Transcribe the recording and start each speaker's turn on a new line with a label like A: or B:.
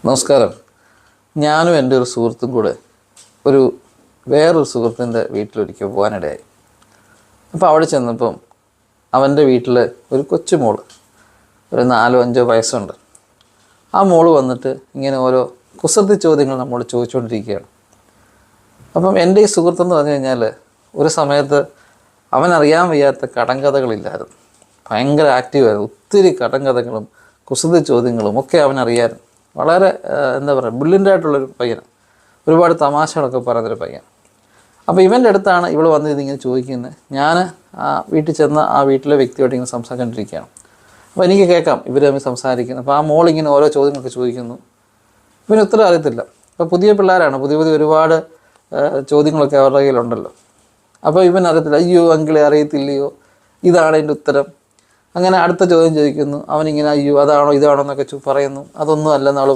A: നമസ്കാരം. ഞാനും എൻ്റെ ഒരു സുഹൃത്തും കൂടെ വേറൊരു സുഹൃത്തിൻ്റെ വീട്ടിലൊരിക്കൽ പോകാനിടയായി. അപ്പോൾ അവിടെ ചെന്നപ്പം അവൻ്റെ വീട്ടിൽ ഒരു കൊച്ചു മോള്, ഒരു 4-5 വയസ്സുണ്ട്. ആ മോള് വന്നിട്ട് ഇങ്ങനെ ഓരോ കുസൃതി ചോദ്യങ്ങൾ നമ്മോട് ചോദിച്ചുകൊണ്ടിരിക്കുകയാണ്. അപ്പം എൻ്റെ ഈ സുഹൃത്തെന്ന് പറഞ്ഞു കഴിഞ്ഞാൽ ഒരു സമയത്ത് അവനറിയാൻ വയ്യാത്ത കടങ്കഥകളില്ലായിരുന്നു. ഭയങ്കര ആക്റ്റീവായിരുന്നു. ഒത്തിരി കടങ്കഥകളും കുസൃതി ചോദ്യങ്ങളും ഒക്കെ അവനറിയായിരുന്നു. വളരെ ബ്രില്യൻ്റ് ആയിട്ടുള്ളൊരു പയ്യനാണ്. ഒരുപാട് തമാശകളൊക്കെ പറയുന്നൊരു പയ്യൻ. അപ്പോൾ ഇവൻ്റെ അടുത്താണ് ഇവൾ വന്ന് ഇതിങ്ങനെ ചോദിക്കുന്നത്. ഞാൻ ആ വീട്ടിൽ ചെന്ന് ആ വീട്ടിലെ വ്യക്തിയോട് ഇങ്ങനെ സംസാരിച്ചുകൊണ്ടിരിക്കുകയാണ്. അപ്പോൾ എനിക്ക് കേൾക്കാം ഇവർ തമ്മിൽ സംസാരിക്കുന്നു. അപ്പോൾ ആ മോളിങ്ങനെ ഓരോ ചോദ്യങ്ങളൊക്കെ ചോദിക്കുന്നു. ഇവന് ഉത്തരം അറിയത്തില്ല. അപ്പോൾ പുതിയ പിള്ളേരാണ്, പുതിയ ഒരുപാട് ചോദ്യങ്ങളൊക്കെ അവരുടെ കയ്യിലുണ്ടല്ലോ. അപ്പോൾ ഇവൻ അറിയത്തില്ല. അയ്യോ അങ്കിളെ അറിയത്തില്ലയോ, ഇതാണ് എൻ്റെ ഉത്തരം. അങ്ങനെ അടുത്ത ചോദ്യം ചോദിക്കുന്നു. അവനിങ്ങനെ അയ്യോ അതാണോ ഇതാണോ എന്നൊക്കെ പറയുന്നു. അതൊന്നും അല്ലെന്ന് അവൾ